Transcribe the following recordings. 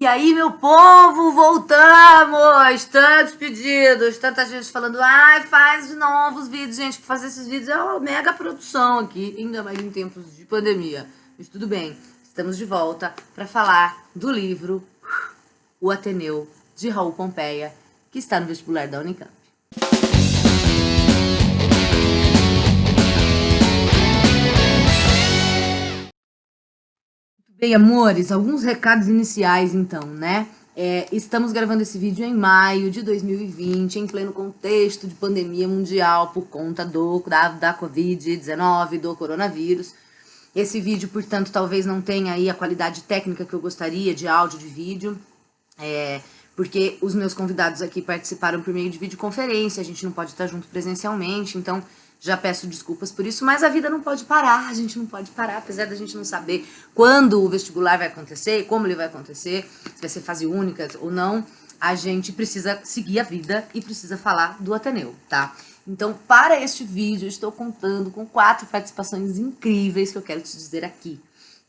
E aí, meu povo, voltamos! Tantos pedidos, tanta gente falando, ai, faz de novo os vídeos, gente, que fazer esses vídeos é uma mega produção aqui, ainda mais em tempos de pandemia. Mas tudo bem, estamos de volta para falar do livro O Ateneu, de Raul Pompeia, que está no vestibular da Unicamp. Bem, amores, alguns recados iniciais então, né? Estamos gravando esse vídeo em maio de 2020, em pleno contexto de pandemia mundial por conta da Covid-19, do coronavírus. Esse vídeo, portanto, talvez não tenha aí a qualidade técnica que eu gostaria de áudio, de vídeo, porque os meus convidados aqui participaram por meio de videoconferência, a gente não pode estar junto presencialmente, então já peço desculpas por isso, mas a vida não pode parar, a gente não pode parar, apesar da gente não saber quando o vestibular vai acontecer, como ele vai acontecer, se vai ser fase única ou não, a gente precisa seguir a vida e precisa falar do Ateneu, tá? Então, para este vídeo, eu estou contando com 4 participações incríveis que eu quero te dizer aqui.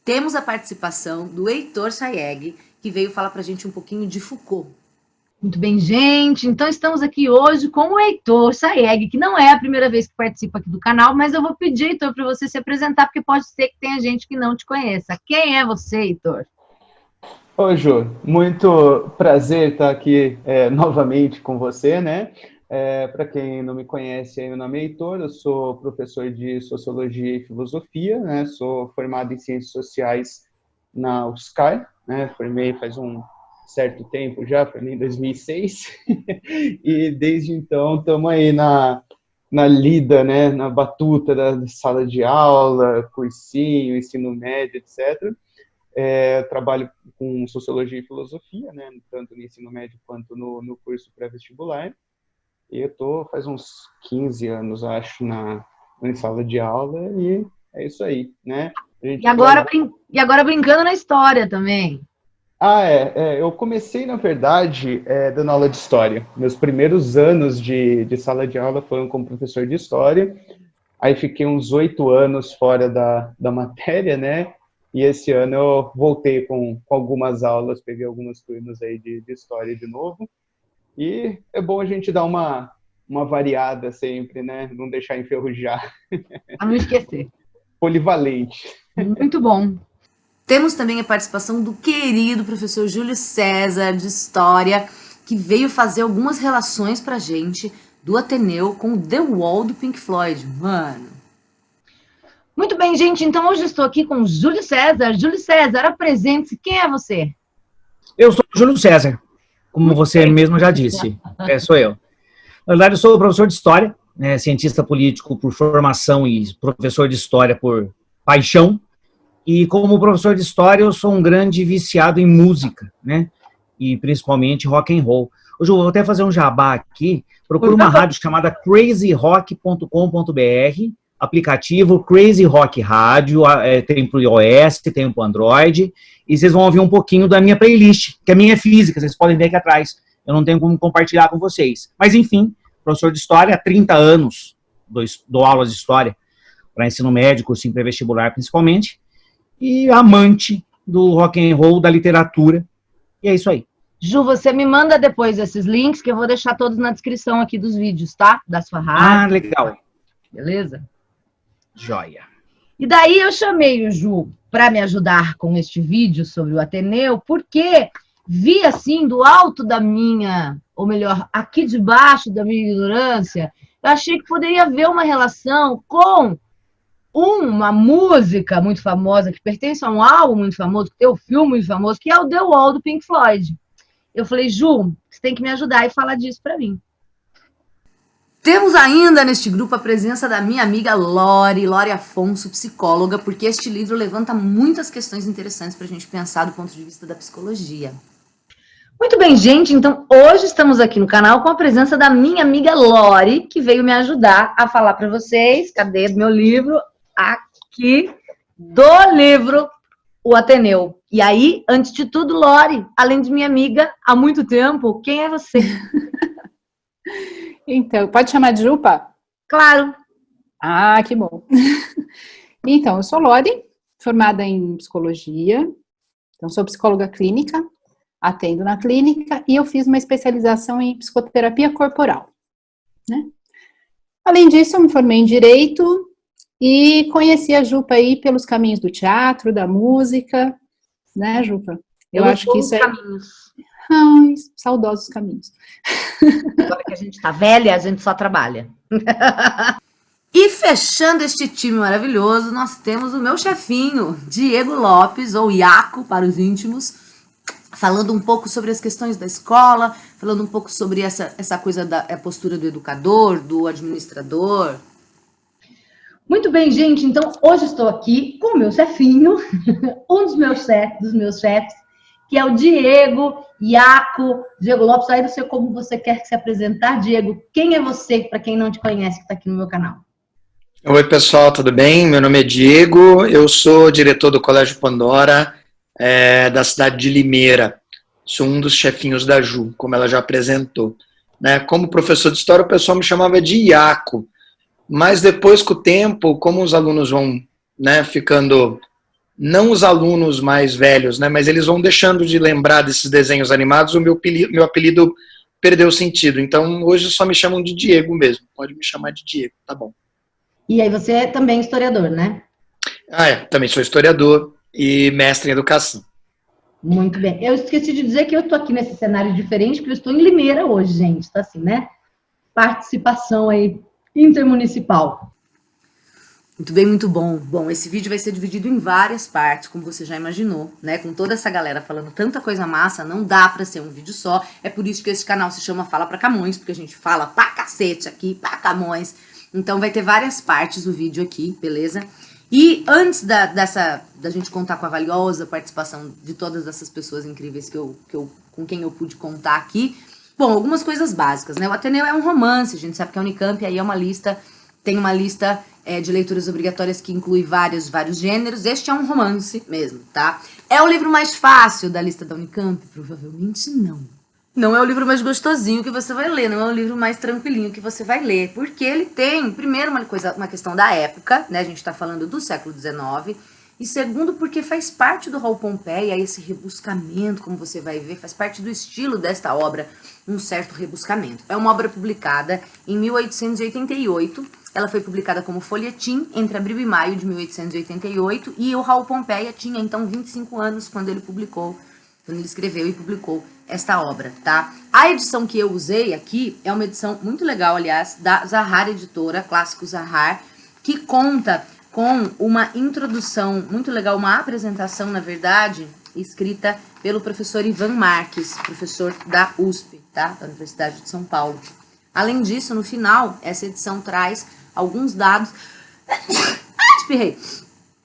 Temos a participação do Heitor Sayeg, que veio falar pra gente um pouquinho de Foucault. Muito bem, gente, então estamos aqui hoje com o Heitor Sayeg, que não é a primeira vez que participa aqui do canal, mas eu vou pedir, Heitor, para você se apresentar, porque pode ser que tenha gente que não te conheça. Quem é você, Heitor? Oi, Ju, muito prazer estar aqui novamente com você, né? Para quem não me conhece, meu nome é Heitor, eu sou professor de Sociologia e Filosofia, né? Sou formado em Ciências Sociais na UFSCar, né? Formei faz um certo tempo já, formei em 2006, e desde então estamos aí na lida, né? Na batuta da sala de aula, cursinho, ensino médio, etc. Eu trabalho com Sociologia e Filosofia, né? Tanto no ensino médio quanto no curso pré-vestibular. E eu tô faz uns 15 anos, acho, na sala de aula, e é isso aí, né? E agora brincando na história também. Eu comecei, na verdade, dando aula de História. Meus primeiros anos de sala de aula foram como professor de História, aí fiquei uns 8 anos fora da matéria, né? E esse ano eu voltei com algumas aulas, peguei algumas turmas aí de História de novo. E é bom a gente dar uma variada sempre, né? Não deixar enferrujar. Para não esquecer. Polivalente. Muito bom. Temos também a participação do querido professor Júlio César, de História, que veio fazer algumas relações pra gente do Ateneu com The Wall do Pink Floyd. Mano. Muito bem, gente. Então hoje eu estou aqui com o Júlio César. Júlio César, apresente-se. Quem é você? Eu sou o Júlio César, como você mesmo já disse. Sou eu. Na verdade, eu sou professor de História, né, cientista político por formação e professor de História por paixão. E como professor de História, eu sou um grande viciado em música, né? E principalmente rock and roll. Hoje eu vou até fazer um jabá aqui. Procura uma rádio chamada crazyrock.com.br, aplicativo Crazy Rock Rádio, tem para o iOS, tem para o Android, e vocês vão ouvir um pouquinho da minha playlist, que a minha é física, vocês podem ver aqui atrás. Eu não tenho como compartilhar com vocês. Mas, enfim, professor de História há 30 anos, dou aulas de História para ensino médio, cursinho pré-vestibular principalmente, e amante do rock and roll, da literatura, e é isso aí. Ju, você me manda depois esses links, que eu vou deixar todos na descrição aqui dos vídeos, tá? Da sua rádio. Legal. Beleza? Joia. E daí eu chamei o Ju para me ajudar com este vídeo sobre o Ateneu, porque vi assim, do alto da minha, ou melhor, aqui debaixo da minha ignorância, eu achei que poderia haver uma relação com uma música muito famosa, que pertence a um álbum muito famoso, que tem um filme muito famoso, que é o The Wall, do Pink Floyd. Eu falei, Ju, você tem que me ajudar e falar disso para mim. Temos ainda neste grupo a presença da minha amiga Lori Afonso, psicóloga, porque este livro levanta muitas questões interessantes para a gente pensar do ponto de vista da psicologia. Muito bem, gente, então hoje estamos aqui no canal com a presença da minha amiga Lori, que veio me ajudar a falar para vocês, cadê meu livro? Aqui, do livro O Ateneu. E aí, antes de tudo, Lori, além de minha amiga há muito tempo, quem é você? Então, pode chamar de Jupa? Claro. Ah, que bom. Então, eu sou Lori, formada em psicologia, então sou psicóloga clínica, atendo na clínica e eu fiz uma especialização em psicoterapia corporal, né? Além disso, eu me formei em Direito e conheci a Jupa aí pelos caminhos do teatro, da música, né, Jupa? Eu acho que isso é... caminhos. Ai, saudosos caminhos. Agora que a gente tá velha, a gente só trabalha. E fechando este time maravilhoso, nós temos o meu chefinho, Diego Lopes, ou Iaco para os íntimos, falando um pouco sobre as questões da escola, falando um pouco sobre essa coisa da postura do educador, do administrador. Muito bem, gente. Então, hoje estou aqui com o meu chefinho, um dos meus chefes, que é o Diego Diego Lopes. Aí não sei como você quer se apresentar, Diego. Quem é você, para quem não te conhece, que está aqui no meu canal? Oi, pessoal, tudo bem? Meu nome é Diego, eu sou diretor do Colégio Pandora, da cidade de Limeira. Sou um dos chefinhos da Ju, como ela já apresentou. Né? Como professor de história, o pessoal me chamava de Iaco, mas depois, com o tempo, como os alunos vão, né, ficando, não os alunos mais velhos, né, mas eles vão deixando de lembrar desses desenhos animados, o meu apelido perdeu sentido. Então, hoje só me chamam de Diego mesmo, pode me chamar de Diego, tá bom. E aí você é também historiador, né? Também sou historiador e mestre em educação. Muito bem. Eu esqueci de dizer que eu estou aqui nesse cenário diferente, porque eu estou em Limeira hoje, gente. Tá assim, né? Participação aí intermunicipal. Muito bem, muito bom. Bom, esse vídeo vai ser dividido em várias partes, como você já imaginou, né? Com toda essa galera falando tanta coisa massa, não dá pra ser um vídeo só. É por isso que esse canal se chama Fala Pra Camões, porque a gente fala pra cacete aqui, pra Camões. Então vai ter várias partes do vídeo aqui, beleza? E antes da gente contar com a valiosa participação de todas essas pessoas incríveis com quem eu pude contar aqui, bom, algumas coisas básicas, né? O Ateneu é um romance, a gente sabe que a Unicamp aí é uma lista, tem uma lista de leituras obrigatórias que inclui vários gêneros. Este é um romance mesmo, tá? É o livro mais fácil da lista da Unicamp? Provavelmente não. Não é o livro mais gostosinho que você vai ler, não é o livro mais tranquilinho que você vai ler, porque ele tem, primeiro, uma questão da época, né? A gente tá falando do século XIX, e segundo, porque faz parte do Raul Pompeia, esse rebuscamento, como você vai ver, faz parte do estilo desta obra, um certo rebuscamento. É uma obra publicada em 1888, ela foi publicada como folhetim entre abril e maio de 1888, e o Raul Pompeia tinha, então, 25 anos quando ele escreveu e publicou esta obra, tá? A edição que eu usei aqui é uma edição muito legal, aliás, da Zahar Editora, Clássico Zahar, que conta com uma introdução muito legal, uma apresentação, na verdade, escrita pelo professor Ivan Marques, professor da USP, tá? Da Universidade de São Paulo. Além disso, no final, essa edição traz alguns dados... Espirrei!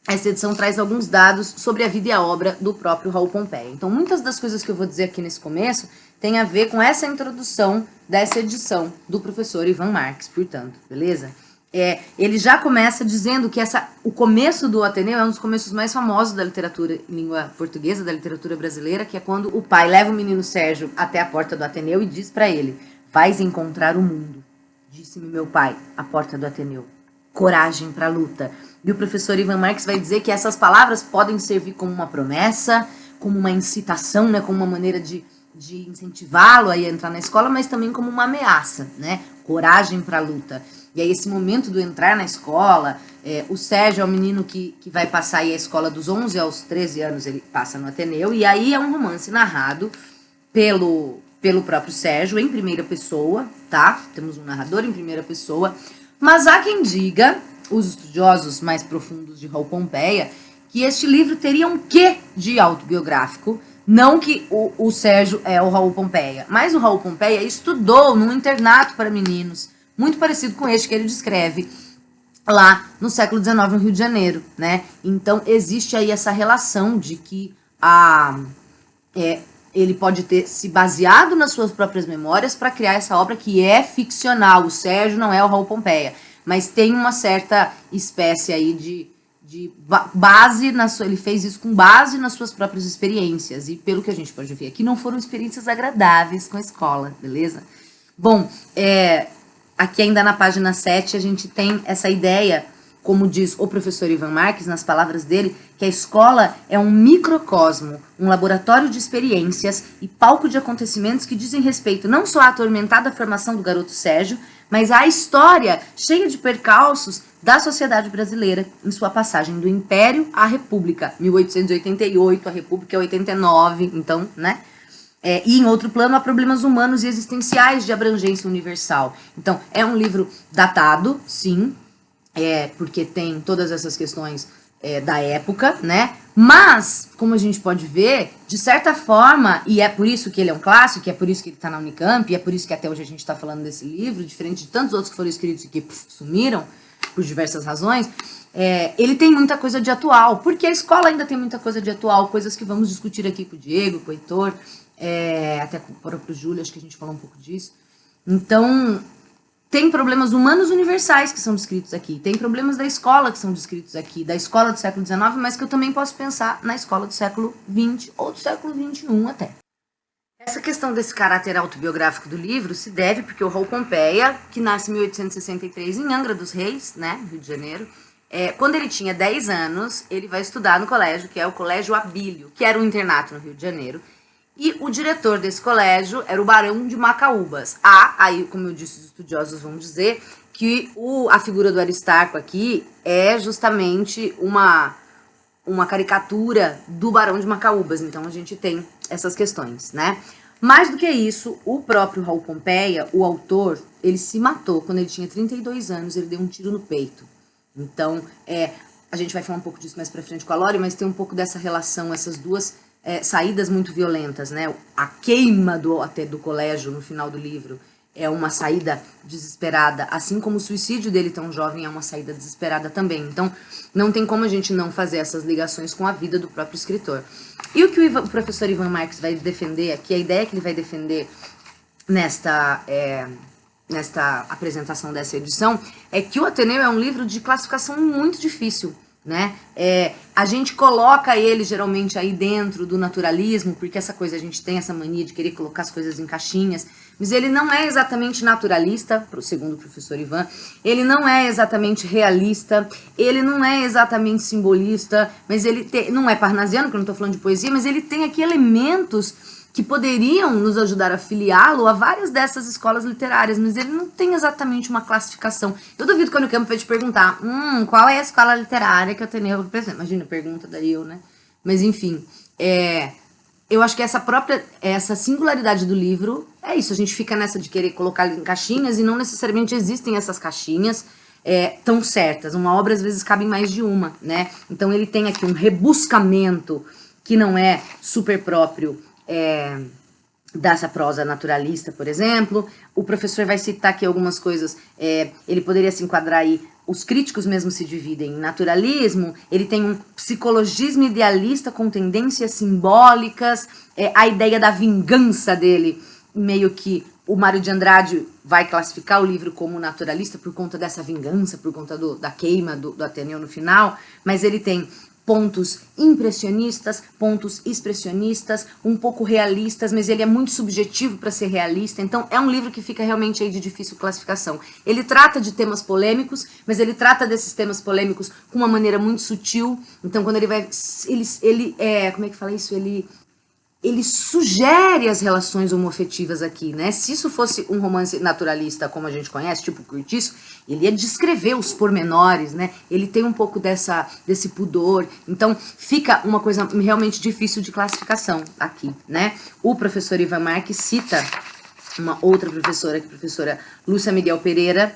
Essa edição traz alguns dados sobre a vida e a obra do próprio Raul Pompeia. Então, muitas das coisas que eu vou dizer aqui nesse começo tem a ver com essa introdução dessa edição do professor Ivan Marques, portanto, beleza? Ele já começa dizendo que o começo do Ateneu é um dos começos mais famosos da literatura em língua portuguesa, da literatura brasileira, que é quando o pai leva o menino Sérgio até a porta do Ateneu e diz para ele: vais encontrar o mundo. Disse-me meu pai, a porta do Ateneu. Coragem para a luta. E o professor Ivan Marques vai dizer que essas palavras podem servir como uma promessa, como uma incitação, né, como uma maneira de incentivá-lo a entrar na escola, mas também como uma ameaça, né? Coragem para a luta. E aí esse momento do entrar na escola, o Sérgio é o menino que vai passar aí a escola dos 11 aos 13 anos, ele passa no Ateneu, e aí é um romance narrado pelo próprio Sérgio, em primeira pessoa, tá? Temos um narrador em primeira pessoa, mas há quem diga, os estudiosos mais profundos de Raul Pompeia, que este livro teria um quê de autobiográfico. Não que o Sérgio é o Raul Pompeia, mas o Raul Pompeia estudou num internato para meninos, muito parecido com este que ele descreve lá no século XIX, no Rio de Janeiro, né? Então, existe aí essa relação de que ele pode ter se baseado nas suas próprias memórias para criar essa obra que é ficcional. O Sérgio não é o Raul Pompeia, mas tem uma certa espécie aí de base, ele fez isso com base nas suas próprias experiências, e pelo que a gente pode ver aqui, não foram experiências agradáveis com a escola, beleza? Bom, aqui ainda na página 7 a gente tem essa ideia como diz o professor Ivan Marques, nas palavras dele, que a escola é um microcosmo, um laboratório de experiências e palco de acontecimentos que dizem respeito não só à atormentada formação do garoto Sérgio, mas à história cheia de percalços da sociedade brasileira em sua passagem do Império à República, 1888, a República é 89, então, né? E em outro plano, há problemas humanos e existenciais de abrangência universal. Então, é um livro datado, sim, porque tem todas essas questões da época, né? Mas, como a gente pode ver, de certa forma, e é por isso que ele é um clássico, é por isso que ele está na Unicamp, e é por isso que até hoje a gente está falando desse livro, diferente de tantos outros que foram escritos e que sumiram, por diversas razões, ele tem muita coisa de atual, porque a escola ainda tem muita coisa de atual, coisas que vamos discutir aqui com o Diego, com o Heitor, até com o próprio Júlio, acho que a gente falou um pouco disso. Então, tem problemas humanos universais que são descritos aqui, tem problemas da escola que são descritos aqui, da escola do século XIX, mas que eu também posso pensar na escola do século XX ou do século XXI até. Essa questão desse caráter autobiográfico do livro se deve porque o Raul Pompeia, que nasce em 1863 em Angra dos Reis, né, Rio de Janeiro, quando ele tinha 10 anos, ele vai estudar no colégio, que é o Colégio Abílio, que era um internato no Rio de Janeiro, e o diretor desse colégio era o Barão de Macaúbas. Aí, como eu disse, os estudiosos vão dizer que a figura do Aristarco aqui é justamente uma caricatura do Barão de Macaúbas. Então, a gente tem essas questões, né? Mais do que isso, o próprio Raul Pompeia, o autor, ele se matou quando ele tinha 32 anos, ele deu um tiro no peito. Então, a gente vai falar um pouco disso mais pra frente com a Lori, mas tem um pouco dessa relação, essas duas saídas muito violentas, né? A queima do colégio no final do livro é uma saída desesperada, assim como o suicídio dele tão jovem é uma saída desesperada também. Então, não tem como a gente não fazer essas ligações com a vida do próprio escritor. E o que o professor Ivan Marques vai defender aqui, a ideia que ele vai defender nesta apresentação dessa edição, é que o Ateneu é um livro de classificação muito difícil, né? A gente coloca ele geralmente aí dentro do naturalismo, porque essa coisa, a gente tem essa mania de querer colocar as coisas em caixinhas, mas ele não é exatamente naturalista, segundo o professor Ivan, ele não é exatamente realista, ele não é exatamente simbolista, mas ele não é parnasiano, que eu não estou falando de poesia, mas ele tem aqui elementos que poderiam nos ajudar a filiá-lo a várias dessas escolas literárias, mas ele não tem exatamente uma classificação. Eu duvido que o Unicamp vai te perguntar, qual é a escola literária que eu tenho? Imagina, pergunta daí eu, né? Mas enfim, eu acho que essa singularidade do livro é isso, a gente fica nessa de querer colocar em caixinhas e não necessariamente existem essas caixinhas tão certas. Uma obra às vezes cabe em mais de uma, né? Então ele tem aqui um rebuscamento que não é super próprio dessa prosa naturalista, por exemplo. O professor vai citar aqui algumas coisas, ele poderia se enquadrar aí, os críticos mesmo se dividem em naturalismo, ele tem um psicologismo idealista com tendências simbólicas, a ideia da vingança dele, meio que o Mário de Andrade vai classificar o livro como naturalista por conta dessa vingança, por conta da queima do Ateneu no final, mas ele tem pontos impressionistas, pontos expressionistas, um pouco realistas, mas ele é muito subjetivo para ser realista, então é um livro que fica realmente aí de difícil classificação. Ele trata de temas polêmicos, mas ele trata desses temas polêmicos com uma maneira muito sutil, então quando ele vai, como é que fala isso? Ele sugere as relações homoafetivas aqui, né? Se isso fosse um romance naturalista, como a gente conhece, tipo Curtiço, ele ia descrever os pormenores, né? Ele tem um pouco desse pudor. Então, fica uma coisa realmente difícil de classificação aqui, né? O professor Ivan Marques cita uma outra professora, que é a professora Lúcia Miguel Pereira.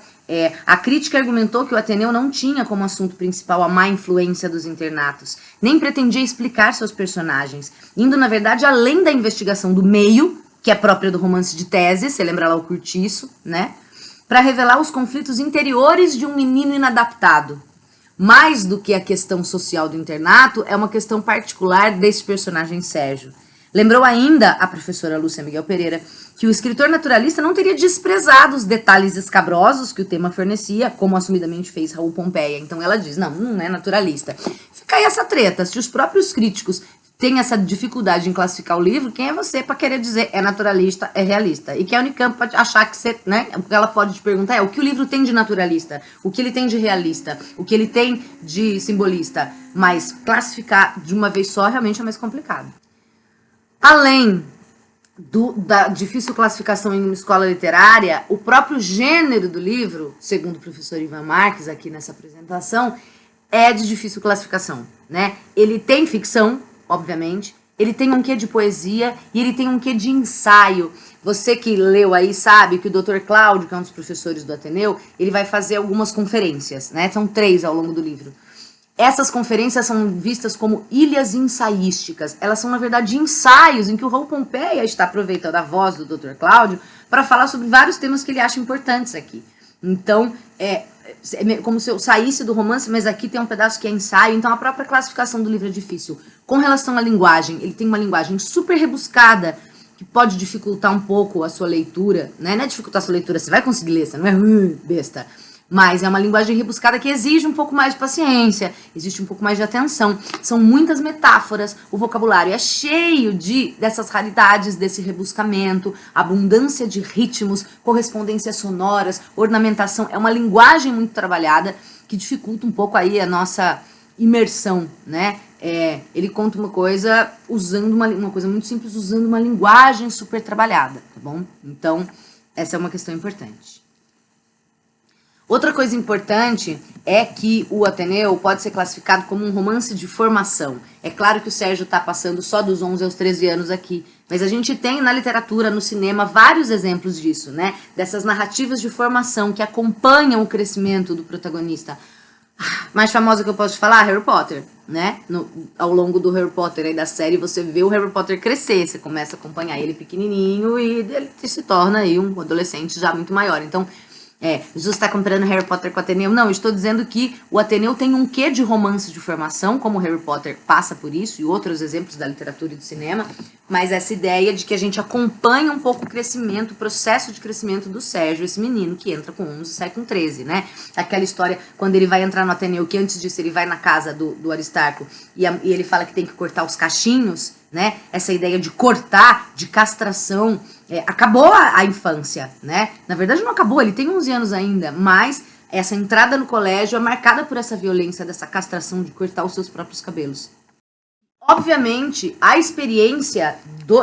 A crítica argumentou que o Ateneu não tinha como assunto principal a má influência dos internatos, nem pretendia explicar seus personagens, indo, na verdade, além da investigação do meio, que é própria do romance de tese, você lembra lá o Curtiço, né? Para revelar os conflitos interiores de um menino inadaptado. Mais do que a questão social do internato, é uma questão particular desse personagem Sérgio. Lembrou ainda a professora Lúcia Miguel Pereira que o escritor naturalista não teria desprezado os detalhes escabrosos que o tema fornecia, como assumidamente fez Raul Pompeia. Então ela diz, não é naturalista. Fica aí essa treta, se os próprios críticos tem essa dificuldade em classificar o livro, quem é você para querer dizer é naturalista, é realista? E que a Unicamp pode achar que você, né? O que ela pode te perguntar é o que o livro tem de naturalista, o que ele tem de realista, o que ele tem de simbolista. Mas classificar de uma vez só realmente é mais complicado. Além da difícil classificação em uma escola literária, o próprio gênero do livro, segundo o professor Ivan Marques aqui nessa apresentação, é de difícil classificação, né? Ele tem ficção, obviamente, ele tem um quê de poesia e ele tem um quê de ensaio. Você que leu aí sabe que o Dr. Cláudio, que é um dos professores do Ateneu, ele vai fazer algumas conferências, né? São 3 ao longo do livro. Essas conferências são vistas como ilhas ensaísticas. Elas são, na verdade, ensaios em que o Raul Pompeia está aproveitando a voz do Dr. Cláudio para falar sobre vários temas que ele acha importantes aqui. Então, é como se eu saísse do romance, mas aqui tem um pedaço que é ensaio, então a própria classificação do livro é difícil. Com relação à linguagem, ele tem uma linguagem super rebuscada, que pode dificultar um pouco a sua leitura, né? Não é dificultar a sua leitura, você vai conseguir ler, você não é besta. Mas é uma linguagem rebuscada que exige um pouco mais de paciência, existe um pouco mais de atenção. São muitas metáforas, o vocabulário é cheio dessas raridades, desse rebuscamento, abundância de ritmos, correspondências sonoras, ornamentação. É uma linguagem muito trabalhada que dificulta um pouco aí a nossa imersão, né? Ele conta uma coisa usando uma coisa muito simples, usando uma linguagem super trabalhada, tá bom? Então, essa é uma questão importante. Outra coisa importante é que o Ateneu pode ser classificado como um romance de formação. É claro que o Sérgio está passando só dos 11 aos 13 anos aqui, mas a gente tem na literatura, no cinema, vários exemplos disso, né? Dessas narrativas de formação que acompanham o crescimento do protagonista. Mais famosa que eu posso te falar, Harry Potter, né? Ao longo do Harry Potter aí da série, você vê o Harry Potter crescer, você começa a acompanhar ele pequenininho e ele se torna aí um adolescente já muito maior. Então, Jesus está comparando Harry Potter com o Ateneu. Não, eu estou dizendo que o Ateneu tem um quê de romance de formação, como o Harry Potter passa por isso, e outros exemplos da literatura e do cinema, mas essa ideia de que a gente acompanha um pouco o crescimento, o processo de crescimento do Sérgio, esse menino que entra com 11 e sai com 13, né? Aquela história, quando ele vai entrar no Ateneu, que antes disso ele vai na casa do Aristarco, e ele fala que tem que cortar os cachinhos, né? Essa ideia de cortar, de castração, acabou a infância, né? Na verdade não acabou, ele tem 11 anos ainda, mas essa entrada no colégio é marcada por essa violência, dessa castração de cortar os seus próprios cabelos. Obviamente, a experiência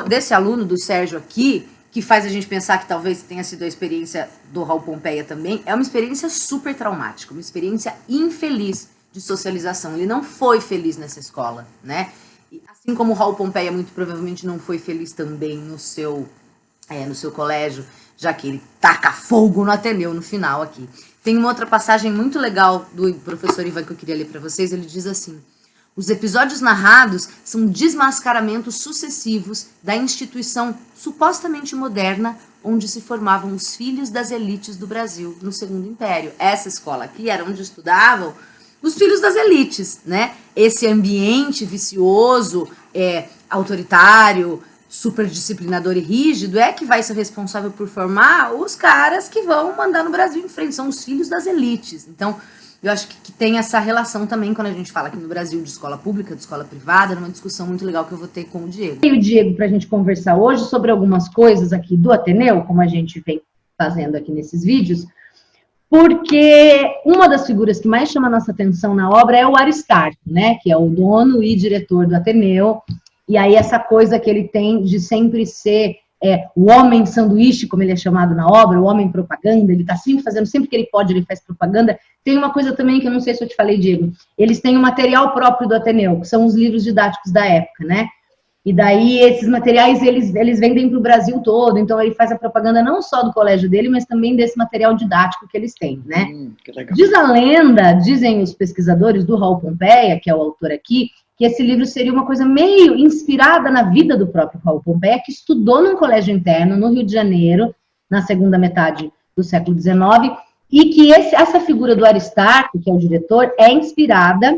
desse aluno, do Sérgio aqui, que faz a gente pensar que talvez tenha sido a experiência do Raul Pompeia também, é uma experiência super traumática, uma experiência infeliz de socialização. Ele não foi feliz nessa escola, né? E assim como o Raul Pompeia muito provavelmente não foi feliz também no seu colégio, já que ele taca fogo no Ateneu no final aqui. Tem uma outra passagem muito legal do professor Ivan que eu queria ler para vocês, ele diz assim: os episódios narrados são desmascaramentos sucessivos da instituição supostamente moderna onde se formavam os filhos das elites do Brasil no Segundo Império. Essa escola aqui era onde estudavam os filhos das elites, né? Esse ambiente vicioso, autoritário, super disciplinador e rígido é que vai ser responsável por formar os caras que vão mandar no Brasil em frente, são os filhos das elites. Então, eu acho que tem essa relação também quando a gente fala aqui no Brasil de escola pública, de escola privada, numa discussão muito legal que eu vou ter com o Diego. E o Diego para a gente conversar hoje sobre algumas coisas aqui do Ateneu, como a gente vem fazendo aqui nesses vídeos, porque uma das figuras que mais chama a nossa atenção na obra é o Aristarco, né, que é o dono e diretor do Ateneu. E aí essa coisa que ele tem de sempre ser o homem sanduíche, como ele é chamado na obra, o homem propaganda, ele está sempre fazendo, sempre que ele pode, ele faz propaganda. Tem uma coisa também que eu não sei se eu te falei, Diego, eles têm um material próprio do Ateneu, que são os livros didáticos da época, né? E daí esses materiais, eles vendem para o Brasil todo, então ele faz a propaganda não só do colégio dele, mas também desse material didático que eles têm, né? Que legal. Diz a lenda, dizem os pesquisadores do Raul Pompeia, que é o autor aqui, que esse livro seria uma coisa meio inspirada na vida do próprio Raul Pompeia, que estudou num colégio interno no Rio de Janeiro, na segunda metade do século XIX, e que essa figura do Aristarco, que é o diretor, é inspirada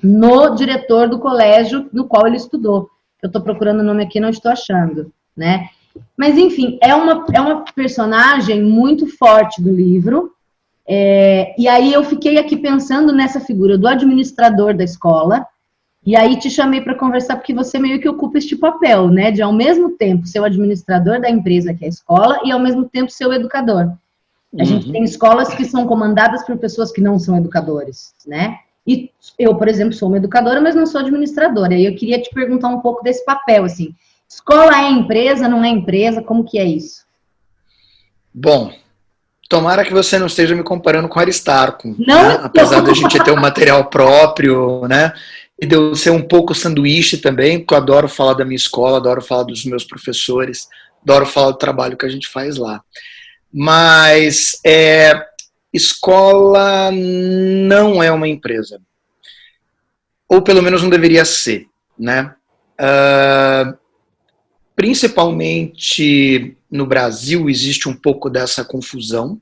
no diretor do colégio no qual ele estudou. Eu estou procurando o nome aqui, não estou achando, né? Mas, enfim, é uma personagem muito forte do livro, e aí eu fiquei aqui pensando nessa figura do administrador da escola, E aí te chamei para conversar porque você meio que ocupa este papel, né? De ao mesmo tempo ser o administrador da empresa que é a escola e ao mesmo tempo ser o educador. A gente tem escolas que são comandadas por pessoas que não são educadores, né? E eu, por exemplo, sou uma educadora, mas não sou administradora. E eu queria te perguntar um pouco desse papel, assim. Escola é empresa, não é empresa? Como que é isso? Bom, tomara que você não esteja me comparando com Aristarco, Não, né? Apesar da gente ter um material próprio, né? E de eu ser um pouco sanduíche também, porque eu adoro falar da minha escola, adoro falar dos meus professores, adoro falar do trabalho que a gente faz lá. Mas escola não é uma empresa. Ou pelo menos não deveria ser, né? Principalmente no Brasil existe um pouco dessa confusão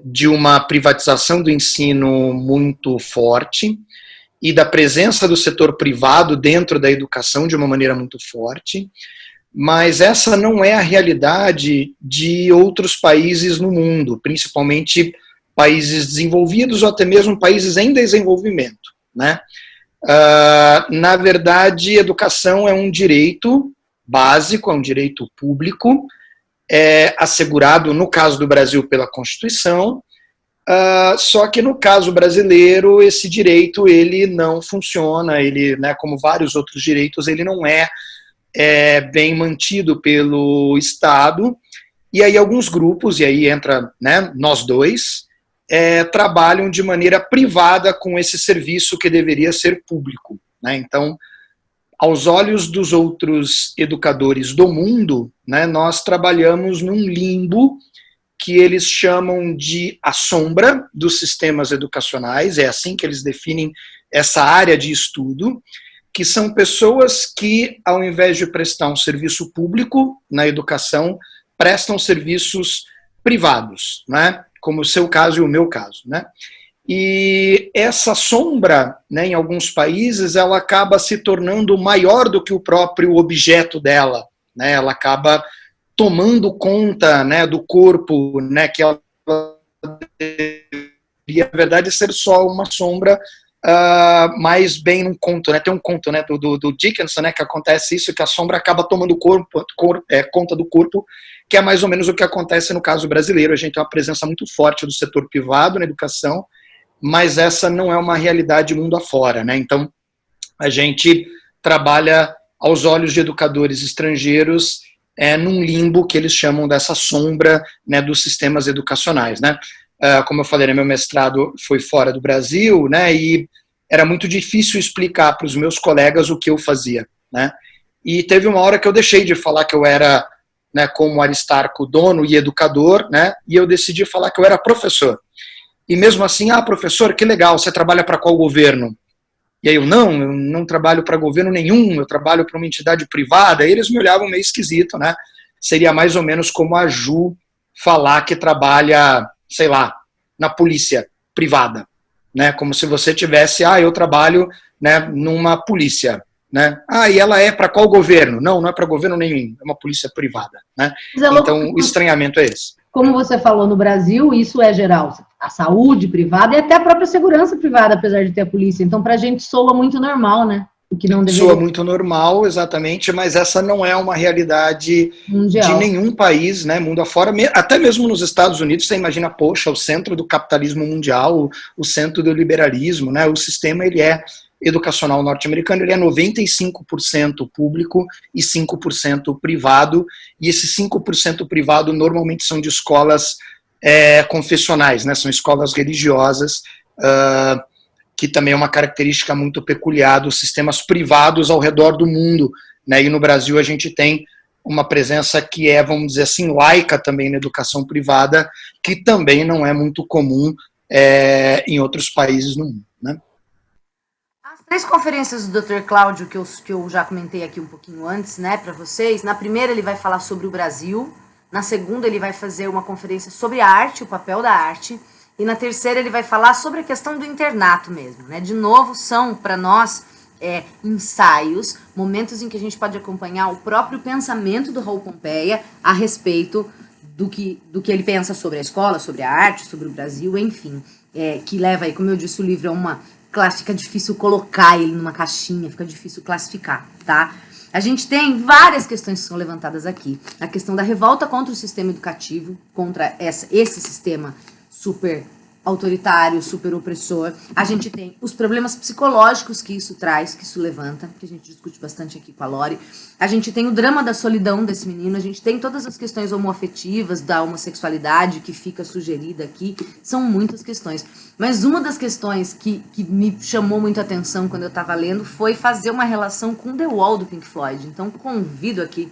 de uma privatização do ensino muito forte e da presença do setor privado dentro da educação de uma maneira muito forte, mas essa não é a realidade de outros países no mundo, principalmente países desenvolvidos ou até mesmo países em desenvolvimento, né? Na verdade, educação é um direito básico, é um direito público, assegurado, no caso do Brasil, pela Constituição, só que no caso brasileiro, esse direito ele não funciona, ele, né, como vários outros direitos, ele não é bem mantido pelo Estado, e aí alguns grupos, e aí entra, né, nós dois, trabalham de maneira privada com esse serviço que deveria ser público, né? Então, aos olhos dos outros educadores do mundo, né, nós trabalhamos num limbo que eles chamam de a sombra dos sistemas educacionais, é assim que eles definem essa área de estudo, que são pessoas que, ao invés de prestar um serviço público na educação, prestam serviços privados, né? Como o seu caso e o meu caso, né? E essa sombra, né, em alguns países, ela acaba se tornando maior do que o próprio objeto dela, né? Ela acaba tomando conta, né, do corpo, né, que ela deveria, na verdade, ser só uma sombra, mas bem num conto, né? Tem um conto, né, do Dickinson, né, que acontece isso, que a sombra acaba tomando conta do corpo, que é mais ou menos o que acontece no caso brasileiro. A gente tem uma presença muito forte do setor privado na educação, mas essa não é uma realidade mundo afora, né? Então, a gente trabalha aos olhos de educadores estrangeiros num limbo que eles chamam dessa sombra, né, dos sistemas educacionais, né? Como eu falei, né, meu mestrado foi fora do Brasil, né, e era muito difícil explicar para os meus colegas o que eu fazia, né? E teve uma hora que eu deixei de falar que eu era, né, como Aristarco, dono e educador, né, e eu decidi falar que eu era professor. E mesmo assim, professor, que legal, você trabalha para qual governo? E aí eu não trabalho para governo nenhum, eu trabalho para uma entidade privada. E eles me olhavam meio esquisito, né? Seria mais ou menos como a Ju falar que trabalha, sei lá, na polícia privada, né? Como se você tivesse, eu trabalho, né, numa polícia, né? E ela é para qual governo? Não é para governo nenhum, é uma polícia privada, né? Então, o estranhamento é esse. Como você falou, no Brasil, isso é geral. A saúde privada e até a própria segurança privada, apesar de ter a polícia. Então, para a gente soa muito normal, né? O que não deveria... Soa muito normal, exatamente, mas essa não é uma realidade mundial de nenhum país, né, mundo afora, até mesmo nos Estados Unidos. Você imagina, poxa, o centro do capitalismo mundial, o centro do liberalismo, né, o sistema ele é educacional norte-americano, ele é 95% público e 5% privado, e esse 5% privado normalmente são de escolas confessionais, né, são escolas religiosas, que também é uma característica muito peculiar dos sistemas privados ao redor do mundo, né, e no Brasil a gente tem uma presença que vamos dizer assim, laica também na educação privada, que também não é muito comum em outros países no mundo, né. As 3 conferências do Dr. Cláudio, que eu já comentei aqui um pouquinho antes, né, para vocês, na primeira ele vai falar sobre o Brasil, na segunda ele vai fazer uma conferência sobre a arte, o papel da arte, e na terceira ele vai falar sobre a questão do internato mesmo, né? De novo, são para nós ensaios, momentos em que a gente pode acompanhar o próprio pensamento do Raul Pompeia a respeito do que ele pensa sobre a escola, sobre a arte, sobre o Brasil, enfim. Que leva aí, como eu disse, o livro é uma fica difícil colocar ele numa caixinha, fica difícil classificar, tá? A gente tem várias questões que são levantadas aqui. A questão da revolta contra o sistema educativo, contra esse sistema super autoritário, super opressor. A gente tem os problemas psicológicos que isso traz, que isso levanta, que a gente discute bastante aqui com a Lori. A gente tem o drama da solidão desse menino, a gente tem todas as questões homoafetivas, da homossexualidade que fica sugerida aqui. São muitas questões. Mas uma das questões que me chamou muito a atenção quando eu estava lendo foi fazer uma relação com The Wall do Pink Floyd. Então convido aqui,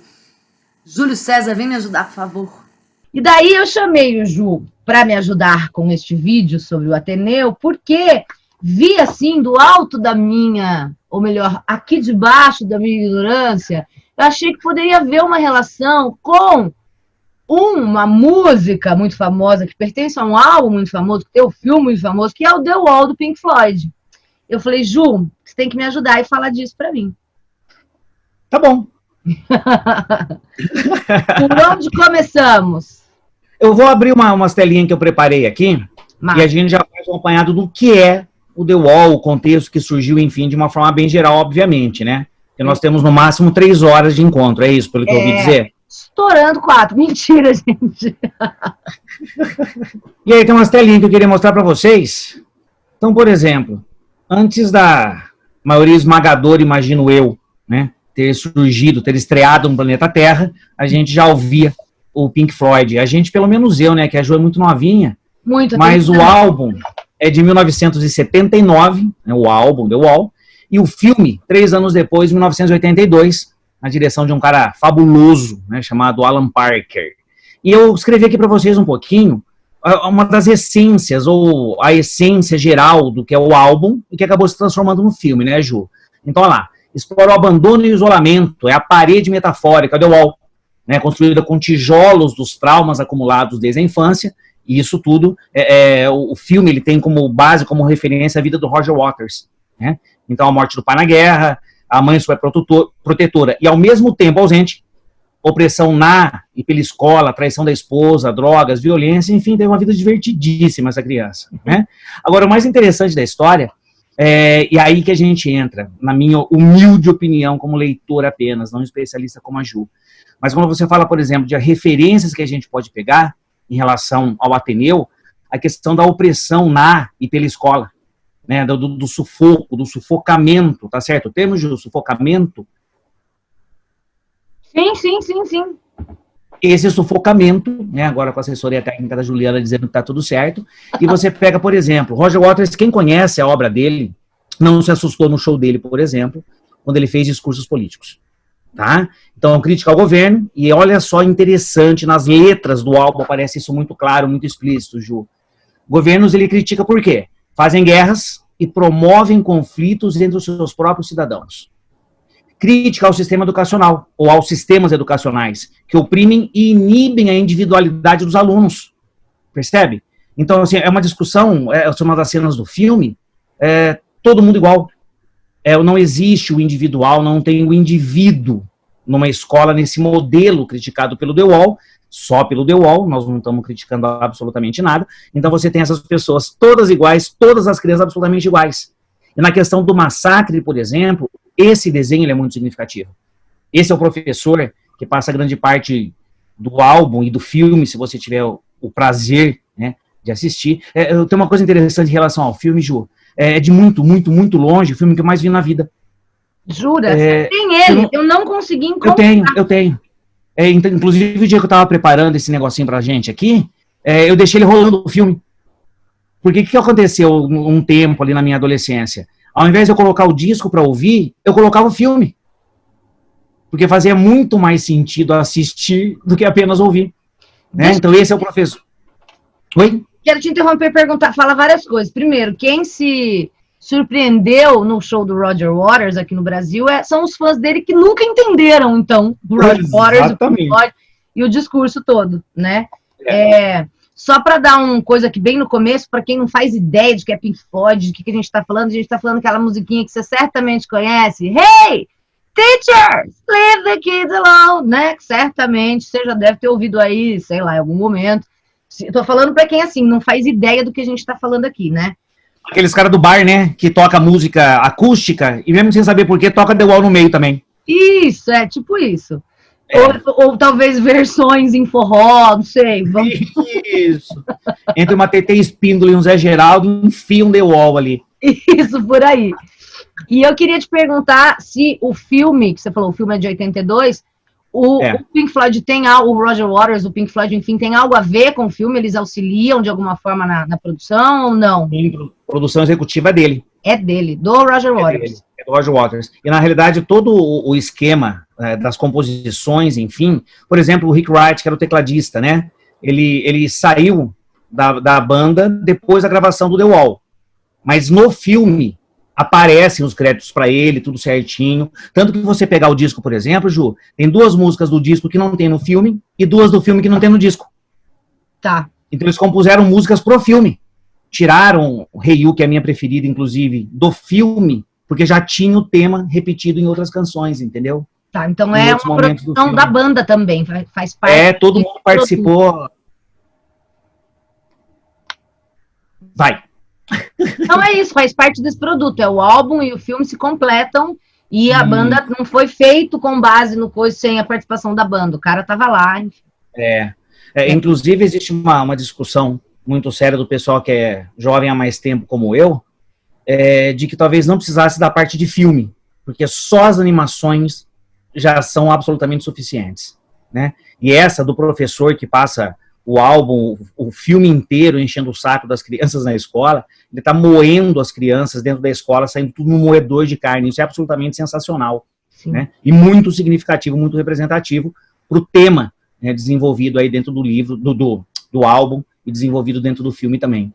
Júlio César, vem me ajudar, por favor. E daí eu chamei o Ju para me ajudar com este vídeo sobre o Ateneu, porque vi assim, do alto da minha, ou melhor, aqui debaixo da minha ignorância, eu achei que poderia haver uma relação com uma música muito famosa, que pertence a um álbum muito famoso, que tem um filme muito famoso, que é o The Wall do Pink Floyd. Eu falei, Ju, você tem que me ajudar e falar disso para mim. Tá bom. Por onde começamos? Eu vou abrir umas telinhas que eu preparei aqui, e a gente já faz um apanhado do que é o The Wall, o contexto que surgiu, enfim, de uma forma bem geral, obviamente, né? Porque nós temos no máximo 3 horas de encontro, é isso, pelo que eu ouvi dizer? Estourando 4. Mentira, gente. E aí tem umas telinhas que eu queria mostrar para vocês. Então, por exemplo, antes da maioria esmagadora, imagino eu, né, ter surgido, ter estreado no planeta Terra, a gente já ouvia o Pink Floyd. A gente, pelo menos eu, né, que a Ju é muito novinha, mas o álbum é de 1979, né, o álbum The Wall, e o filme, 3 anos depois, 1982, na direção de um cara fabuloso, né, chamado Alan Parker. E eu escrevi aqui para vocês um pouquinho uma das essências, ou a essência geral do que é o álbum, e que acabou se transformando no filme, né, Ju? Então, olha lá, explora o abandono e o isolamento, é a parede metafórica, The Wall, né, construída com tijolos dos traumas acumulados desde a infância, e isso tudo, o filme ele tem como base, como referência a vida do Roger Waters, né? Então, a morte do pai na guerra, a mãe super protetora e, ao mesmo tempo, ausente, opressão na e pela escola, traição da esposa, drogas, violência, enfim, teve uma vida divertidíssima essa criança, né? Agora, o mais interessante da história, e aí que a gente entra, na minha humilde opinião, como leitor apenas, não especialista como a Ju, mas quando você fala, por exemplo, de referências que a gente pode pegar em relação ao Ateneu, a questão da opressão na e pela escola, né, do sufoco, do sufocamento, tá certo? O termo de sufocamento. Sim. Esse sufocamento, né, agora com a assessoria técnica da Juliana dizendo que tá tudo certo, e você pega, por exemplo, Roger Waters, quem conhece a obra dele, não se assustou no show dele, por exemplo, quando ele fez discursos políticos. Tá? Então, crítica ao governo, e olha só interessante, nas letras do álbum aparece isso muito claro, muito explícito, Ju. Governos ele critica por quê? Fazem guerras e promovem conflitos entre os seus próprios cidadãos. Crítica ao sistema educacional, ou aos sistemas educacionais, que oprimem e inibem a individualidade dos alunos. Percebe? Então, assim, é uma discussão, essa é uma das cenas do filme, todo mundo igual. Não existe o individual, não tem o indivíduo numa escola, nesse modelo criticado pelo The Wall, só pelo The Wall, nós não estamos criticando absolutamente nada. Então você tem essas pessoas todas iguais, todas as crianças absolutamente iguais. E na questão do massacre, por exemplo, esse desenho ele é muito significativo. Esse é o professor que passa grande parte do álbum e do filme, se você tiver o prazer, né, de assistir. Eu tenho uma coisa interessante em relação ao filme, Ju. É de muito, muito, muito longe o filme que eu mais vi na vida. Jura? Você tem ele? Eu não consegui encontrar. Eu tenho. Inclusive, o dia que eu estava preparando esse negocinho pra gente aqui, eu deixei ele rolando o filme. Porque o que aconteceu um tempo ali na minha adolescência? Ao invés de eu colocar o disco para ouvir, eu colocava o filme. Porque fazia muito mais sentido assistir do que apenas ouvir. Né? Então, esse é o professor. Oi? Quero te interromper e perguntar, fala várias coisas. Primeiro, quem se surpreendeu no show do Roger Waters aqui no Brasil são os fãs dele que nunca entenderam, então, o Roger Waters e o discurso todo, né? Só para dar uma coisa aqui bem no começo, para quem não faz ideia de que é Pink Floyd, de que a gente está falando aquela musiquinha que você certamente conhece, Hey, teachers, leave the kids alone, né? Que certamente você já deve ter ouvido aí, sei lá, em algum momento. Estou falando para quem, assim, não faz ideia do que a gente está falando aqui, né? Aqueles caras do bar, né? Que toca música acústica e mesmo sem saber por que, toca The Wall no meio também. Isso, é tipo isso. É. Ou talvez versões em forró, não sei. Isso. Entre uma TT Espíndola e um Zé Geraldo, enfia um The Wall ali. Isso, por aí. E eu queria te perguntar se o filme, que você falou, o filme é de 82, o Pink Floyd tem algo, o Roger Waters, o Pink Floyd, enfim, tem algo a ver com o filme? Eles auxiliam de alguma forma na produção ou não? Sim, produção executiva é dele. É dele, do Roger Waters. É do Roger Waters. E, na realidade, todo o esquema das composições, enfim, por exemplo, o Rick Wright, que era o tecladista, né? Ele saiu da banda depois da gravação do The Wall. Mas no filme aparecem os créditos para ele, tudo certinho. Tanto que você pegar o disco, por exemplo, Ju, tem 2 músicas do disco que não tem no filme e 2 do filme que não tem no disco. Tá. Então eles compuseram músicas pro filme. Tiraram o Hey You, que é a minha preferida, inclusive, do filme, porque já tinha o tema repetido em outras canções, entendeu? Tá, então é uma produção da banda também, faz parte. Todo mundo participou. Vai. Então é isso, faz parte desse produto. É o álbum e o filme se completam e a banda não foi feito com base no coisa sem a participação da banda. O cara tava lá. Enfim. Inclusive, existe uma discussão muito séria do pessoal que é jovem há mais tempo, como eu, de que talvez não precisasse da parte de filme, porque só as animações já são absolutamente suficientes, né? E essa do professor que passa o álbum, o filme inteiro enchendo o saco das crianças na escola, ele está moendo as crianças dentro da escola, saindo tudo no moedor de carne. Isso é absolutamente sensacional, né? E muito significativo, muito representativo para o tema, né, desenvolvido aí dentro do livro, do álbum, e desenvolvido dentro do filme também.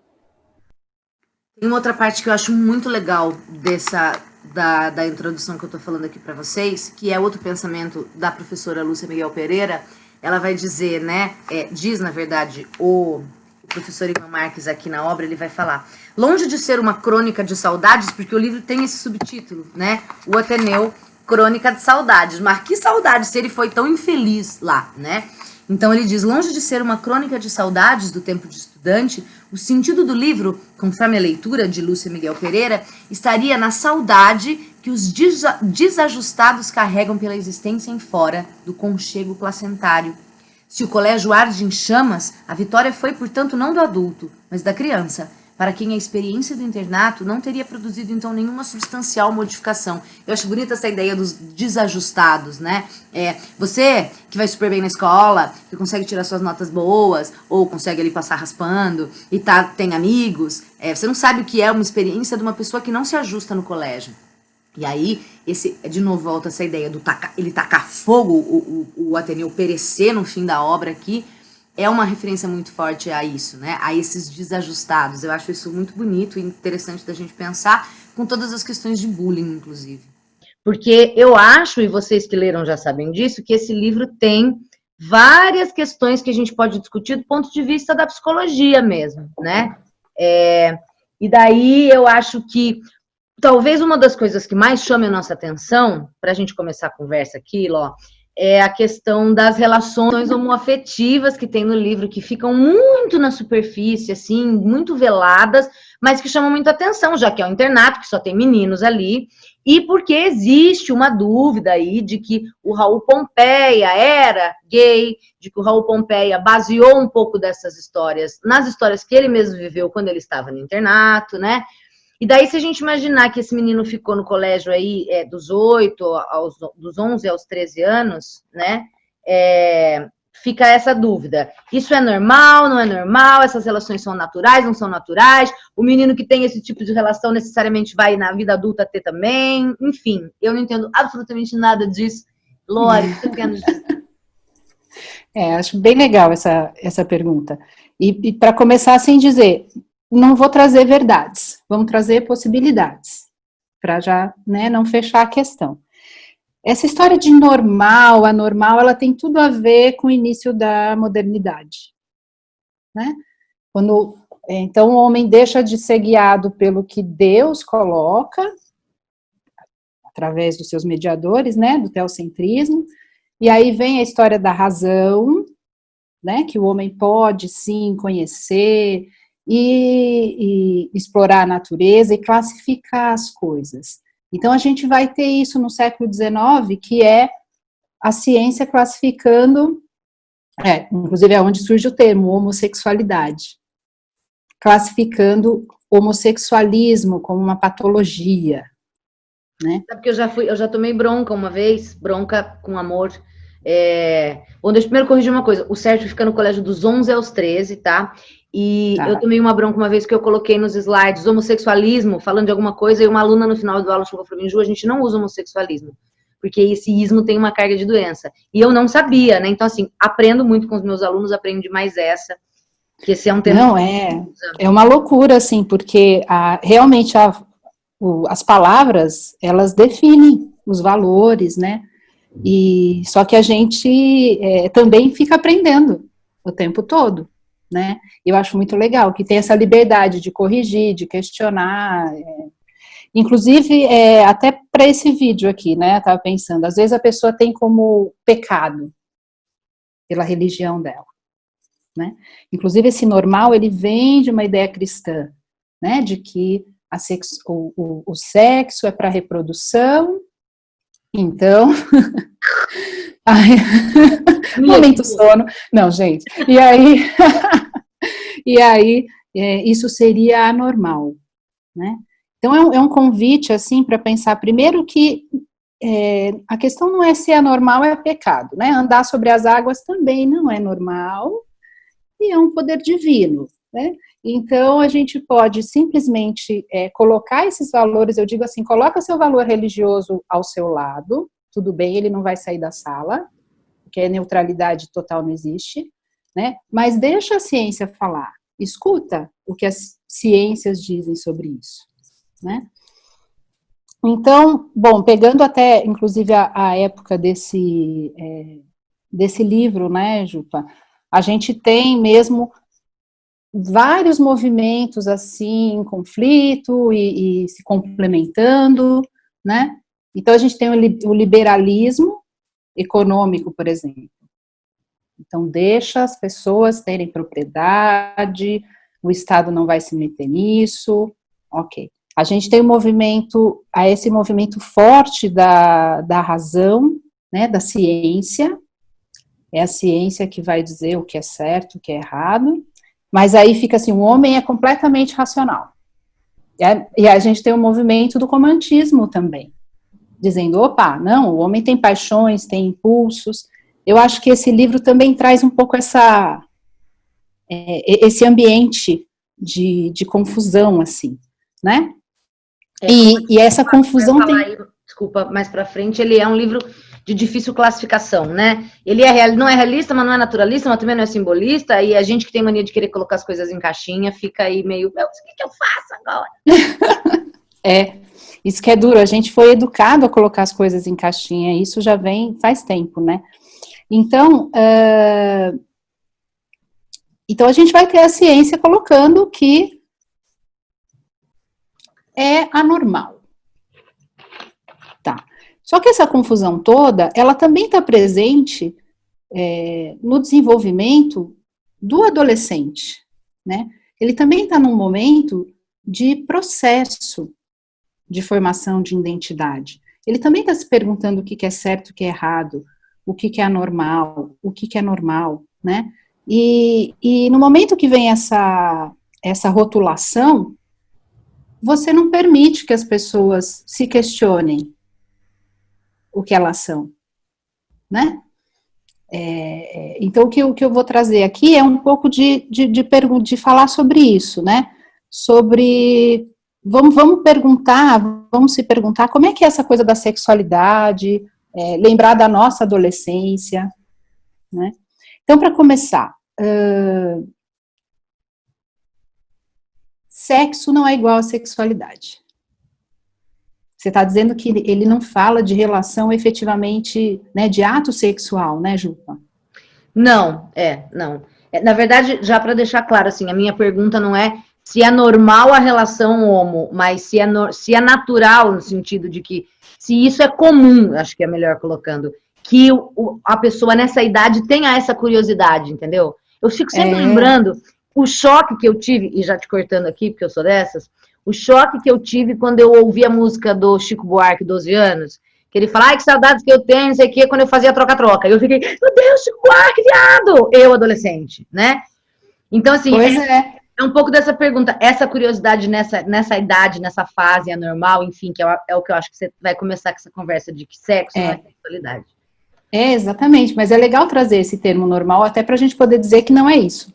Tem uma outra parte que eu acho muito legal da introdução que eu estou falando aqui para vocês, que é outro pensamento da professora Lúcia Miguel Pereira. Ela vai dizer, né, diz na verdade o professor Ivan Marques aqui na obra, ele vai falar, longe de ser uma crônica de saudades, porque o livro tem esse subtítulo, né, o Ateneu, Crônica de Saudades, mas que saudades se ele foi tão infeliz lá, né? Então ele diz, longe de ser uma crônica de saudades do tempo de estudante, o sentido do livro, conforme a leitura de Lúcia Miguel Pereira, estaria na saudade que os desajustados carregam pela existência em fora do conchego placentário. Se o colégio arde em chamas, a vitória foi, portanto, não do adulto, mas da criança, para quem a experiência do internato não teria produzido, então, nenhuma substancial modificação. Eu acho bonita essa ideia dos desajustados, né? Você que vai super bem na escola, que consegue tirar suas notas boas, ou consegue ali passar raspando, e tem amigos, você não sabe o que é uma experiência de uma pessoa que não se ajusta no colégio. E aí, de novo, volta essa ideia do ele tacar fogo, o Ateneu perecer no fim da obra aqui, é uma referência muito forte a isso, né? A esses desajustados. Eu acho isso muito bonito e interessante da gente pensar com todas as questões de bullying, inclusive. Porque eu acho, e vocês que leram já sabem disso, que esse livro tem várias questões que a gente pode discutir do ponto de vista da psicologia mesmo, né? E daí eu acho que talvez uma das coisas que mais chame a nossa atenção, para a gente começar a conversa aqui, Ló, é a questão das relações homoafetivas que tem no livro, que ficam muito na superfície, assim, muito veladas, mas que chamam muita atenção, já que é um internato, que só tem meninos ali, e porque existe uma dúvida aí de que o Raul Pompeia era gay, de que o Raul Pompeia baseou um pouco dessas histórias nas histórias que ele mesmo viveu quando ele estava no internato, né? E daí, se a gente imaginar que esse menino ficou no colégio aí dos 11 aos 13 anos, né? Fica essa dúvida. Isso é normal, não é normal? Essas relações são naturais, não são naturais? O menino que tem esse tipo de relação necessariamente vai na vida adulta ter também? Enfim, eu não entendo absolutamente nada disso. Lori, o que você quer nos dizer? Acho bem legal essa pergunta. E para começar, sem dizer... Não vou trazer verdades, vamos trazer possibilidades, para já, né, não fechar a questão. Essa história de normal, anormal, ela tem tudo a ver com o início da modernidade, né? Então o homem deixa de ser guiado pelo que Deus coloca, através dos seus mediadores, né, do teocentrismo, e aí vem a história da razão, né, que o homem pode sim conhecer, e explorar a natureza e classificar as coisas. Então, a gente vai ter isso no século XIX, que é a ciência classificando, inclusive é onde surge o termo homossexualidade, classificando homossexualismo como uma patologia, né? Sabe que eu já tomei bronca uma vez, bronca com amor. Bom, deixa eu primeiro corrigir uma coisa. O Sérgio fica no colégio dos 11 aos 13, tá? E eu tomei uma bronca uma vez que eu coloquei nos slides homossexualismo, falando de alguma coisa, e uma aluna no final do aula chegou para mim, Ju, a gente não usa homossexualismo, porque esse ismo tem uma carga de doença. E eu não sabia, né? Então, assim, aprendo muito com os meus alunos, aprendo demais essa, que esse é um tema... Não, é uma loucura, assim, porque realmente as palavras, elas definem os valores, né? E só que a gente também fica aprendendo o tempo todo, né? Eu acho muito legal que tem essa liberdade de corrigir, de questionar. Inclusive, até para esse vídeo aqui, né? Eu estava pensando, às vezes a pessoa tem como pecado pela religião dela, né? Inclusive, esse normal, ele vem de uma ideia cristã, né? De que o sexo é para reprodução. Então, momento sono, não, gente, e aí isso seria anormal, né? Então é um convite, assim, para pensar primeiro que a questão não é se é normal, é pecado, né? Andar sobre as águas também não é normal, e é um poder divino, né? Então, a gente pode simplesmente colocar esses valores, eu digo assim, coloca seu valor religioso ao seu lado, tudo bem, ele não vai sair da sala, porque neutralidade total não existe, né? Mas deixa a ciência falar, escuta o que as ciências dizem sobre isso, né? Então, bom, pegando até, inclusive, a época desse livro, né, Jupa, a gente tem mesmo vários movimentos assim, em conflito e se complementando, né? Então, a gente tem o liberalismo econômico, por exemplo. Então, deixa as pessoas terem propriedade, o Estado não vai se meter nisso, ok. A gente tem esse movimento forte da razão, né, da ciência, é a ciência que vai dizer o que é certo, o que é errado, mas aí fica assim, o homem é completamente racional. E a gente tem o movimento do romantismo também, dizendo, opa, não, o homem tem paixões, tem impulsos. Eu acho que esse livro também traz um pouco esse ambiente de confusão, assim, né? E essa confusão tem... Desculpa, mais pra frente, ele é um livro de difícil classificação, né? Ele não é realista, mas não é naturalista, mas também não é simbolista, e a gente que tem mania de querer colocar as coisas em caixinha, fica aí meio, o que eu faço agora? Isso que é duro, a gente foi educado a colocar as coisas em caixinha, isso já vem faz tempo, né? Então, a gente vai ter a ciência colocando que é anormal. Tá. Só que essa confusão toda, ela também está presente no desenvolvimento do adolescente, né? Ele também está num momento de processo de formação de identidade. Ele também está se perguntando o que é certo, o que é errado, o que é anormal, o que é normal, né? E no momento que vem essa rotulação, você não permite que as pessoas se questionem o que elas são, né? Então, o que eu vou trazer aqui é um pouco de falar sobre isso, né? Sobre... Vamos se perguntar como é que é essa coisa da sexualidade, lembrar da nossa adolescência, né? Então, para começar, sexo não é igual a sexualidade. Você está dizendo que ele não fala de relação efetivamente, né, de ato sexual, né, Jupa? Não. Na verdade, já para deixar claro, assim, a minha pergunta não é se é normal a relação homo, mas se é natural, no sentido de que, se isso é comum, acho que é melhor colocando, que a pessoa nessa idade tenha essa curiosidade, entendeu? Eu fico sempre lembrando, o choque que eu tive, e já te cortando aqui, porque eu sou dessas, o choque que eu tive quando eu ouvi a música do Chico Buarque, 12 anos, que ele fala, ai, que saudades que eu tenho, não sei o quê, quando eu fazia troca-troca. Eu fiquei, meu Deus, Chico Buarque, viado! Eu, adolescente, né? Então, assim, Pois é. é um pouco dessa pergunta, essa curiosidade nessa idade, nessa fase anormal, enfim, que é o que eu acho que você vai começar com essa conversa de que sexo não é sexualidade. É, exatamente, mas é legal trazer esse termo normal até para a gente poder dizer que não é isso,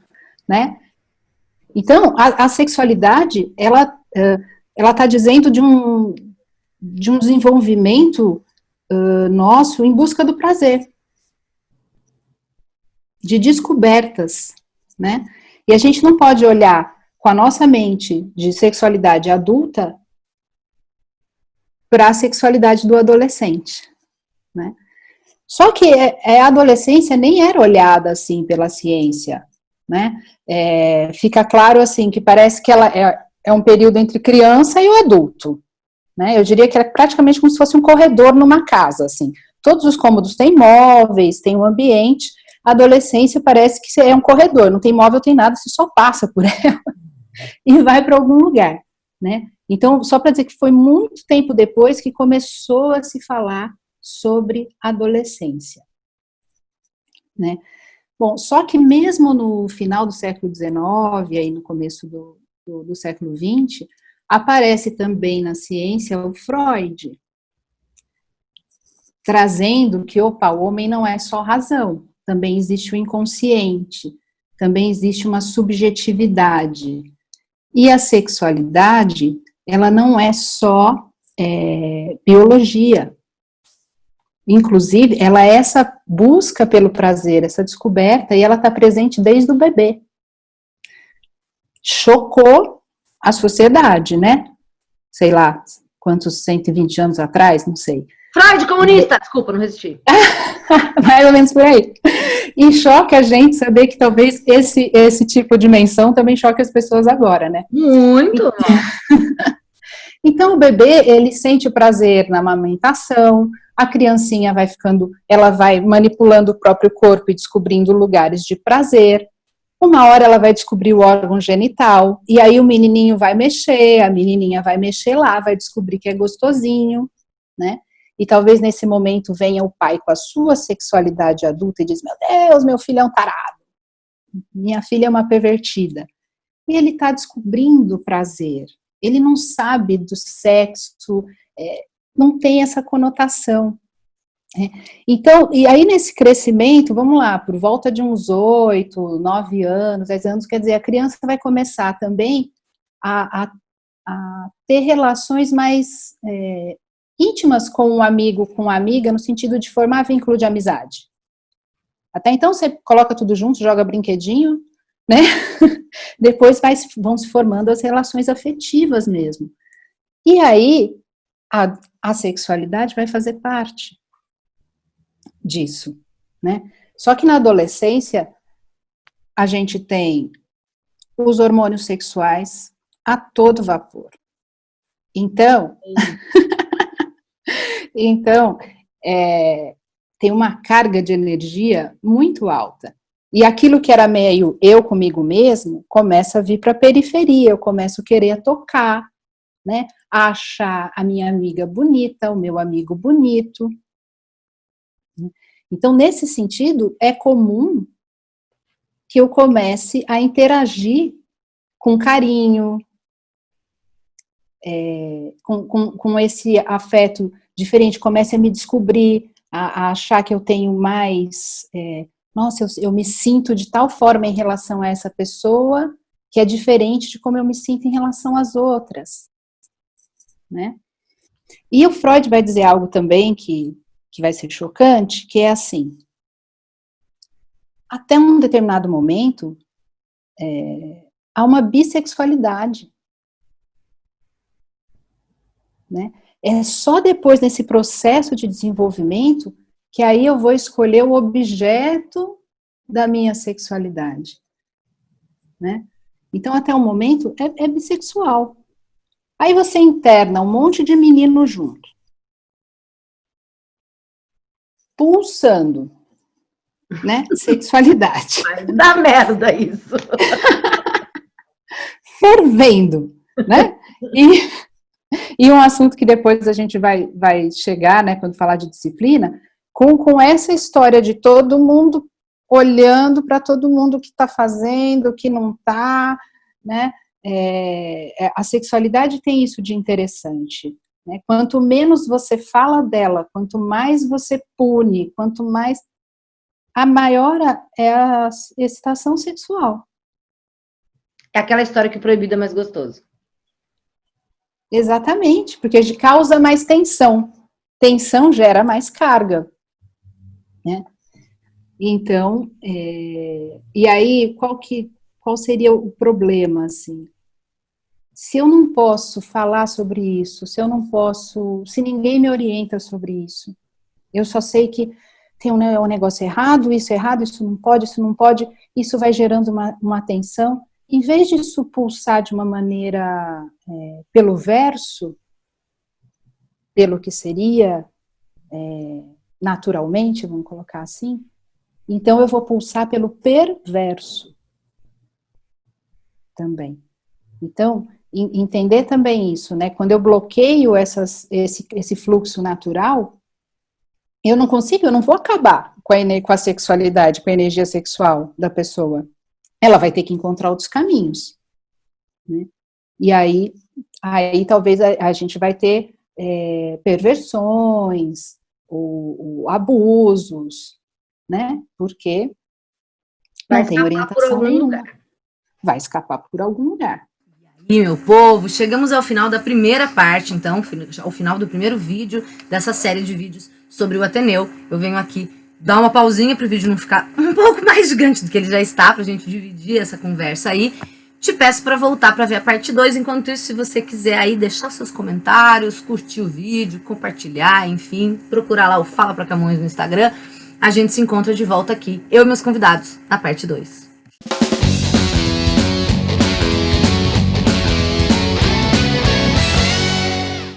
né? Então, a sexualidade, ela está dizendo de um desenvolvimento nosso em busca do prazer, de descobertas, né? E a gente não pode olhar com a nossa mente de sexualidade adulta para a sexualidade do adolescente, né? Só que a adolescência nem era olhada assim pela ciência, né? Fica claro assim que parece que ela é um período entre criança e o adulto, né? Eu diria que é praticamente como se fosse um corredor numa casa, assim. Todos os cômodos têm móveis, tem um ambiente. A adolescência parece que é um corredor, não tem móvel, tem nada, você só passa por ela e vai para algum lugar, né? Então, só para dizer que foi muito tempo depois que começou a se falar sobre adolescência, né? Bom, só que mesmo no final do século XIX, aí no começo do século XX, aparece também na ciência o Freud, trazendo que, opa, o homem não é só razão, também existe o inconsciente, também existe uma subjetividade. E a sexualidade, ela não é só biologia. Inclusive, ela é essa busca pelo prazer, essa descoberta, e ela está presente desde o bebê. Chocou a sociedade, né? Sei lá, quantos 120 anos atrás, não sei. Freud, comunista! Desculpa, não resisti. Mais ou menos por aí. E choca a gente saber que talvez esse tipo de menção também choque as pessoas agora, né? Muito! Então, o bebê, ele sente o prazer na amamentação, a criancinha vai ficando, ela vai manipulando o próprio corpo e descobrindo lugares de prazer. Uma hora ela vai descobrir o órgão genital, e aí o menininho vai mexer, a menininha vai mexer lá, vai descobrir que é gostosinho, né? E talvez nesse momento venha o pai com a sua sexualidade adulta e diz, meu Deus, meu filho é um tarado, minha filha é uma pervertida. E ele está descobrindo prazer, ele não sabe do sexo, não tem essa conotação. Então, e aí nesse crescimento, vamos lá, por volta de uns 8, 9 anos, 10 anos, quer dizer, a criança vai começar também a ter relações mais íntimas com um amigo, com uma amiga, no sentido de formar vínculo de amizade. Até então você coloca tudo junto, joga brinquedinho, né? Depois vão se formando as relações afetivas mesmo. E aí a sexualidade vai fazer parte disso, né? Só que na adolescência a gente tem os hormônios sexuais a todo vapor. Então, tem uma carga de energia muito alta. E aquilo que era meio eu comigo mesmo, começa a vir para a periferia, eu começo a querer tocar, né? A achar a minha amiga bonita, o meu amigo bonito. Então, nesse sentido, é comum que eu comece a interagir com carinho, com esse afeto diferente, comece a me descobrir, a achar que eu tenho mais... nossa, eu me sinto de tal forma em relação a essa pessoa que é diferente de como eu me sinto em relação às outras, né? E o Freud vai dizer algo também que vai ser chocante, que é assim, até um determinado momento, há uma bissexualidade, né? É só depois desse processo de desenvolvimento que aí eu vou escolher o objeto da minha sexualidade, né? Então, até o momento, é bissexual. Aí você interna um monte de menino junto, pulsando, né? Sexualidade. Vai dar merda isso. fervendo, né? E um assunto que depois a gente vai chegar, né, quando falar de disciplina, com essa história de todo mundo olhando para todo mundo que está fazendo, que não está, né? A sexualidade tem isso de interessante, né? Quanto menos você fala dela, quanto mais você pune, quanto mais, a maior é a excitação sexual. É aquela história que proibido é mais gostoso. Exatamente, porque causa mais tensão. Tensão gera mais carga, né? Então, e aí, qual seria o problema, assim? Se eu não posso falar sobre isso, se ninguém me orienta sobre isso, eu só sei que tem um negócio errado, isso não pode, isso vai gerando uma tensão. Em vez disso pulsar de uma maneira pelo verso, pelo que seria naturalmente, vamos colocar assim, então eu vou pulsar pelo perverso também. Então, entender também isso, né? Quando eu bloqueio esse fluxo natural, eu não vou acabar com a sexualidade, com a energia sexual da pessoa. Ela vai ter que encontrar outros caminhos, né? E aí talvez a gente vai ter perversões, ou abusos, né? Porque não tem orientação nenhuma. Vai escapar por algum lugar. E meu povo, chegamos ao final da primeira parte, então, ao final do primeiro vídeo dessa série de vídeos sobre o Ateneu. Eu venho aqui dar uma pausinha para o vídeo não ficar um pouco mais gigante do que ele já está, para a gente dividir essa conversa aí. Te peço para voltar para ver a parte 2. Enquanto isso, se você quiser aí deixar seus comentários, curtir o vídeo, compartilhar, enfim, procurar lá o Fala Pra Camões no Instagram, a gente se encontra de volta aqui, eu e meus convidados, na parte 2.